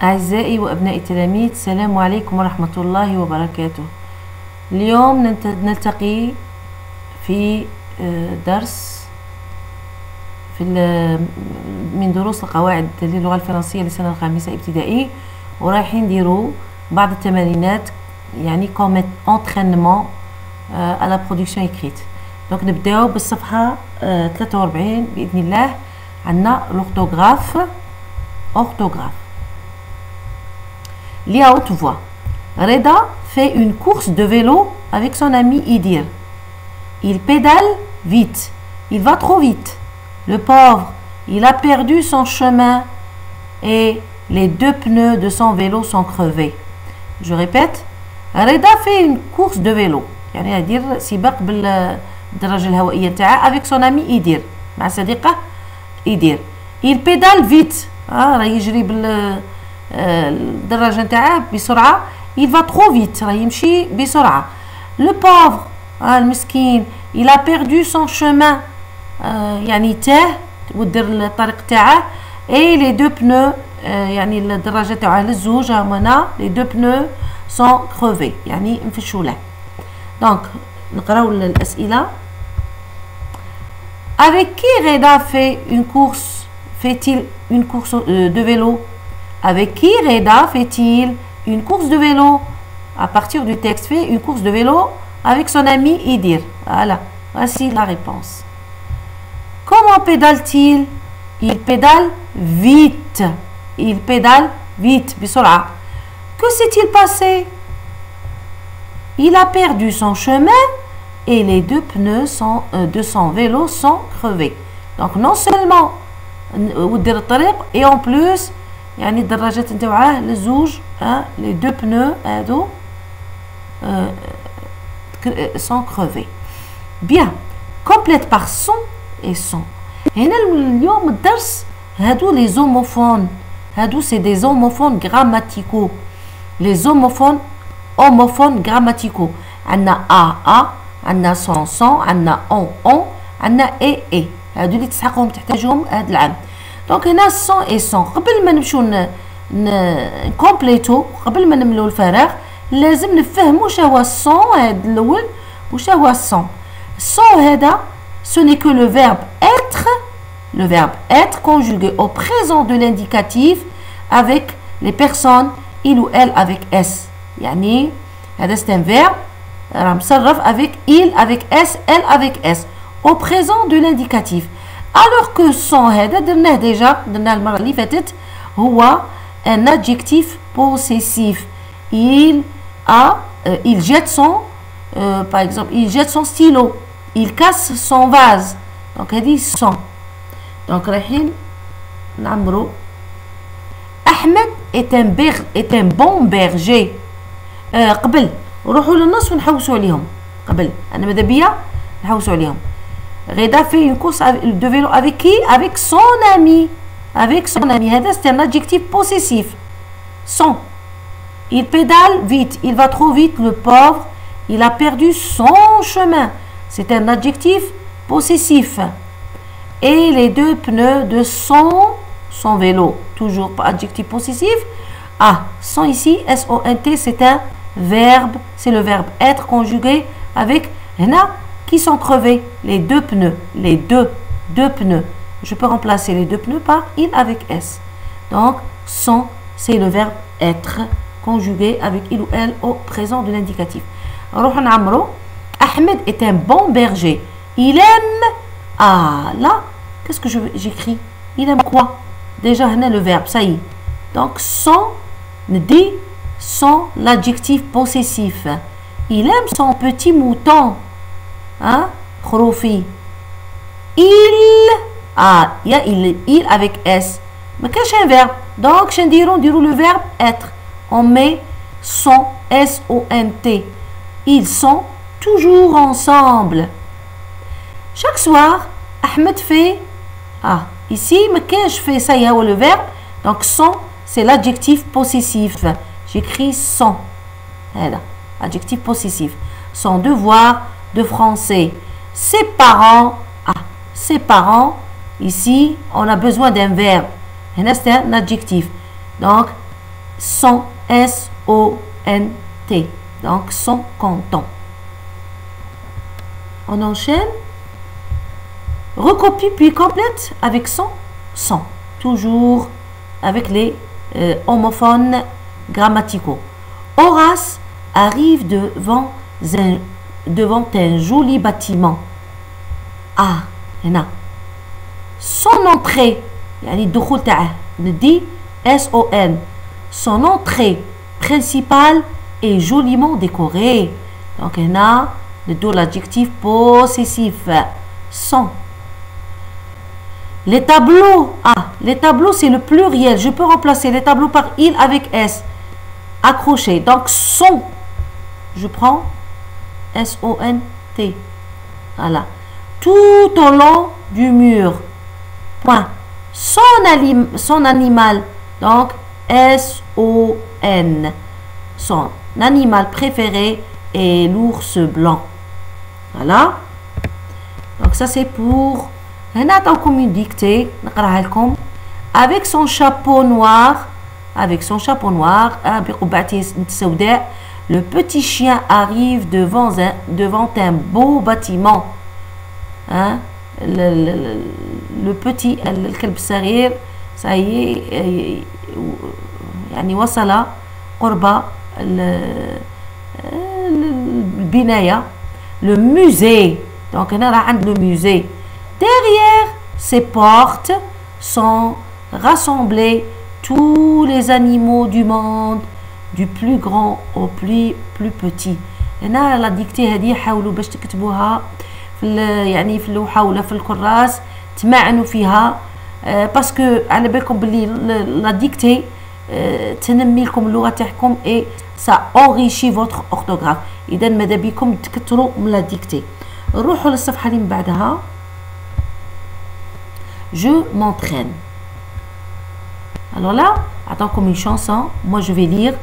أعزائي وأبناء التلاميذ، السلام عليكم ورحمة الله وبركاته. اليوم نلتقي في درس من دروس القواعد للغة الفرنسية للسنة الخامسة ابتدائي، ورايحين نديروا بعض التمارينات يعني كوم انترينمون à la production écrite. دونك نبداو بالصفحة 43 بإذن الله. عندنا l'orthographe. Lis à haute voix. Reda fait une course de vélo avec son ami Idir. Il pédale vite. Il va trop vite. Le pauvre, il a perdu son chemin et les deux pneus de son vélo sont crevés. Je répète. Reda fait une course de vélo. يعني يدير سباق بالدراجة الهوائية تاعه avec son ami Idir. مع صديقه Idir. Il pédale vite. راه يجري الدراجة نتاعه بسرعة. il va trop vite. راه يمشي بسرعة. le pauvre المسكين il a perdu son chemin. يعني تاه ودر الطريق تاعه. et les deux pneus يعني الدراجة تاعه للزوج هنا les deux pneus sont crevés يعني انفشوا له. donc نقراو الأسئلة. avec qui Reda fait-il une course de vélo? Avec qui Reda fait-il une course de vélo? À partir du texte, fait une course de vélo avec son ami Idir. Voilà, voici la réponse. Comment pédale-t-il? Il pédale vite. Il pédale vite. بسرعة. Que s'est-il passé? Il a perdu son chemin et les deux pneus de son vélo sont crevés. Donc non seulement ودير الطريق et en plus يعني الدراجات نتاعه للزوج les deux pneus هادو sont crevés. Bien. Complète par son et son. هنا اليوم الدرس هادو les homophones. هادو c'est des homophones grammaticaux. Les homophones grammaticaux. عندنا a عندنا son عندنا on عندنا e. هادو اللي تسحقهم تحتاجهم هاد العام. دونك هنا سون اي سون. قبل ما نمشيو نكومبليتو، قبل ما نملو الفراغ لازم نفهمو واش هو السون هاد الاول واش هو السون. السون هذا ce n'est que le verbe être conjugué au présent de l'indicatif avec les personnes il ou elle avec s. يعني هذا c'est un verbe راه مصرف avec il avec s elle avec s au présent de l'indicatif. Alors que son هذا درناه déjà درناه المرة اللي فاتت هو un adjectif possessif. Il jette son par exemple il jette son stylo, il casse son vase. donc هذه son. donc رايحين نعمرو. أحمد est un bon berger. قبل نروحوا للنص ونحوسوا عليهم. قبل أنا ماذا بيا نحوسوا عليهم. Reda fait une course de vélo avec qui? Avec son ami. Avec son ami. C'est un adjectif possessif. Son. Il pédale vite. Il va trop vite. Le pauvre, il a perdu son chemin. C'est un adjectif possessif. Et les deux pneus de son vélo. Toujours pas adjectif possessif. Son ici, S-O-N-T, c'est un verbe. C'est le verbe être conjugué avec hna. Qui sont crevés? Les deux pneus. Les deux pneus. Je peux remplacer les deux pneus par il avec s. Donc, sont, c'est le verbe être conjugué avec il ou elle au présent de l'indicatif. Ahmed est un bon berger. Il aime. Là, qu'est-ce que j'écris? Il aime quoi? Déjà, on a le verbe, ça y est. Donc, son, dit, son, l'adjectif possessif. Il aime son petit mouton. خروفي. il avec s. ما كاش un verbe. donc شنو نديرو le verbe être. on met son S-O-N-T. ils sont toujours ensemble. chaque soir Ahmed fait ici ما كاش fait ça y a le verbe. donc son c'est l'adjectif possessif. j'écris son. هذا adjectif possessif. son devoir de français. Ses parents, ici, on a besoin d'un verbe. C'est un adjectif. Donc, sont, S-O-N-T. Donc, sont contents. On enchaîne. Recopie puis complète avec son, sont. Toujours avec les homophones grammaticaux. Horace arrive devant un joli bâtiment. Ah, هنا. Son entrée, يعني الدخول تاعه ندي S-O-N. Son entrée principale est joliment décorée. Donc هنا ندو l'adjectif possessif. Son. Les tableaux, les tableaux c'est le pluriel. Je peux remplacer les tableaux par il avec S. Accroché. Donc sont. Je prends S-O-N-T. Voilà. Tout au long du mur. Point. Son animal. Donc S-O-N. Son animal préféré est l'ours blanc. Voilà. Donc ça c'est pour... هنعطيكم une dictée نقراها لكم avec son chapeau noir بقبعته السوداء. Le petit chien arrive devant un beau bâtiment. Hein? Le petit الكلب الصغير ça y est يعني وصل قرب البناية. Le musée. Donc هنا راه عند le musée. Derrière ces portes sont rassemblés tous les animaux du monde, du plus grand au plus petit. هنا لا ديكتي هذه حاولوا باش تكتبوها يعني في اللوحة ولا في الكراس تمعنوا فيها باسكو على بالكم باللي لا ديكتي تنمي لكم اللغة تاعكم et ça enrichit votre orthographe. إذا ماذا بكم تكثروا من لا ديكتي. نروحوا للصفحة اللي من بعدها. Je m'entraîne. Alors là, attends comme une chanson. Moi, je vais lire.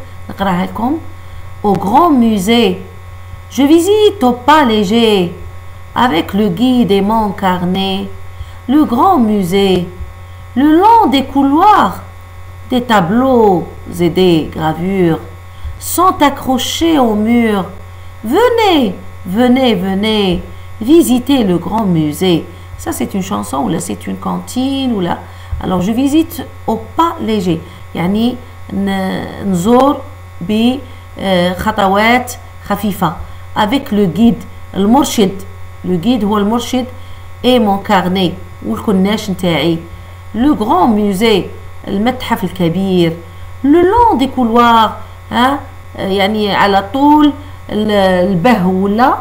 Au grand musée, je visite au pas léger avec le guide et mon carnet. Le grand musée, le long des couloirs, des tableaux et des gravures sont accrochés au mur. Venez, venez, venez visiter le grand musée. Ça, c'est une chanson ou là, c'est une cantine ou là. Alors, je visite au pas léger. يعني نزور بخطوات خفيفة. Avec le guide, المرشد. Le guide هو المرشد et mon carnet والكناش نتاعي. Le grand musée, المتحف الكبير. Le long des couloirs, ها يعني على طول البه ولا.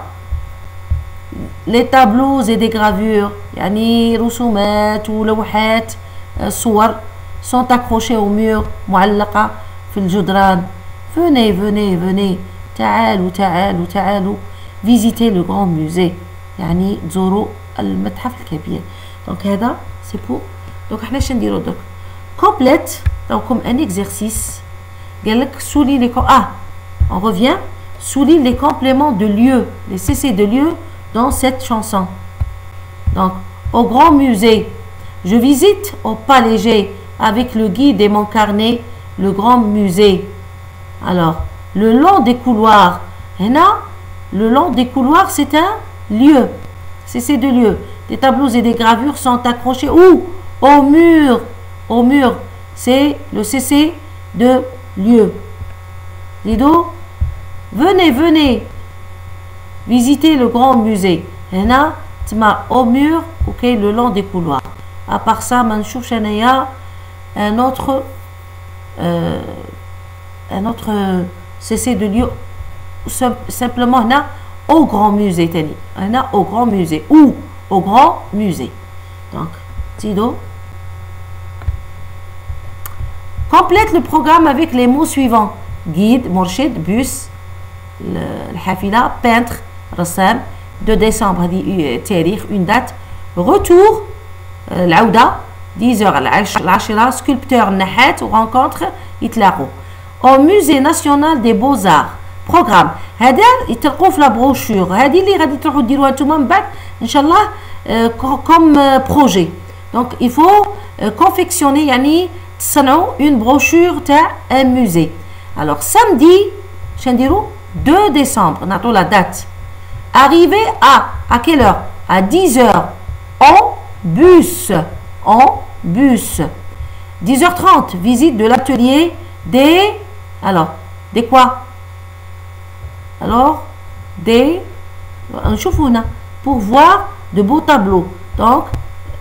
Les tableaux et des gravures يعني رسومات ولوحات صور sont accrochés au mur معلقة في الجدران. Venez, venez, venez تعالوا تعالوا تعالوا visiter le grand musée يعني تزوروا المتحف الكبير. Donc هذا c'est pour. Donc احنا اش نديرو درك complète comme un exercice قال لك souligne les on revient souligne les compléments de lieu, les cc de lieu dans cette chanson. Donc, au grand musée, je visite au pas léger avec le guide et mon carnet, le grand musée. Alors, le long des couloirs, le long des couloirs, c'est un lieu, c'est de lieu. Des tableaux et des gravures sont accrochés où? Au mur. Au mur, c'est le cc de lieu. Lido, venez, venez. Visiter le grand musée. هنا تما au mur ok le long des couloirs. À part ça ما نشوفش انايا un autre cc de lieu simplement هنا au grand musée تاني هنا au grand musée ou au grand musée. Donc Tido complète le programme avec les mots suivants: guide, مرشد, bus, الحافلة, peintre, رسام, 2 décembre هذه تاريخ une date, retour العودة 10h العاشرة, sculpteur النحات وrencontre يتلاقوا. au musée national des beaux-arts programme هذا يتلقوا في لا بروشور هذه اللي غادي تروحوا ديروها نتوما من بعد ان شاء الله comme projet. Donc il faut confectionner يعني تصنعوا une brochure تاع un musée. Alors samedi شنديرو 2 décembre نعطوا la date. Arrivé à quelle heure? À 10 heures en bus. En bus. 10h30 visite de l'atelier des alors des quoi? Alors des نشوفوا هنا pour voir de beaux tableaux. Donc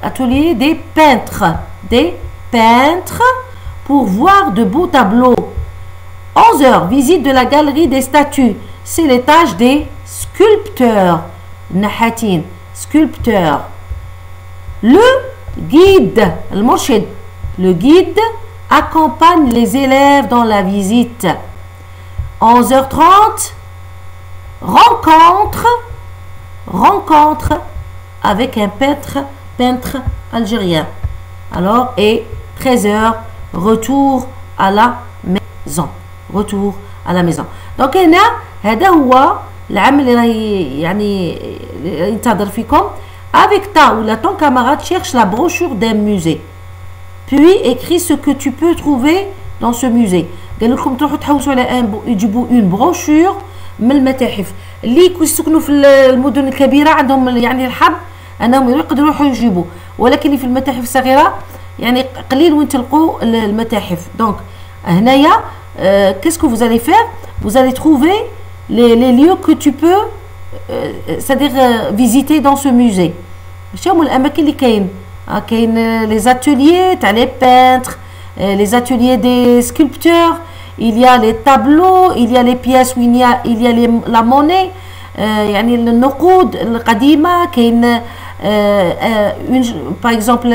atelier des peintres pour voir de beaux tableaux. 11h visite de la galerie des statues. C'est les tâches des sculpteurs. نحاتين sculpteurs. Le guide المرشد le guide accompagne les élèves dans la visite. 11h30 rencontre avec un peintre algérien. Alors et 13h retour à la maison. Retour à la maison. Donc هنا هذا هو العمل اللي راهي يعني ينتظر فيكم. Avec ta ou la ton camarade cherche la brochure d'un musée. Puis écris ce que tu peux trouver dans ce musée. قال لكم تروحوا تحوسوا على يجيبوا une brochure من المتاحف اللي يسكنوا في المدن الكبيره عندهم يعني الحظ انهم يقدروا يروحوا يجيبوا، ولكن في المتاحف الصغيره يعني قليل وين تلقوا المتاحف. دونك هنايا qu'est-ce que vous allez faire? Vous allez trouver les lieux que tu peux c'est-à-dire visiter dans ce musée. شنو هما الاماكن اللي كاين les ateliers تاع les peintres, les ateliers des sculpteurs, il y a les tableaux, il y a les pièces où il y a la monnaie, يعني النقود القديمة كاين par exemple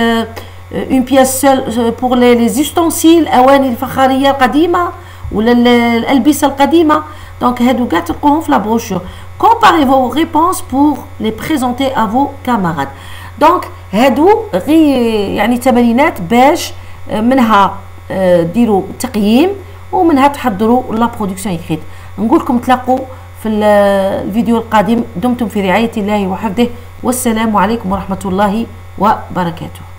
une pièce seule pour les ustensiles أواني الفخارية القديمة ولا الألبسة القديمة. Donc هادو كاع تلقوهم في la brochure. Comparez vos réponses pour les présenter à vos camarades. Donc هادو غير يعني تمرينات باش منها ديروا تقييم ومنها تحضروا لا برودكسيون اكريت. نقول لكم تلاقوا في الفيديو القادم. دمتم في رعاية الله وحفظه، والسلام عليكم ورحمة الله وبركاته.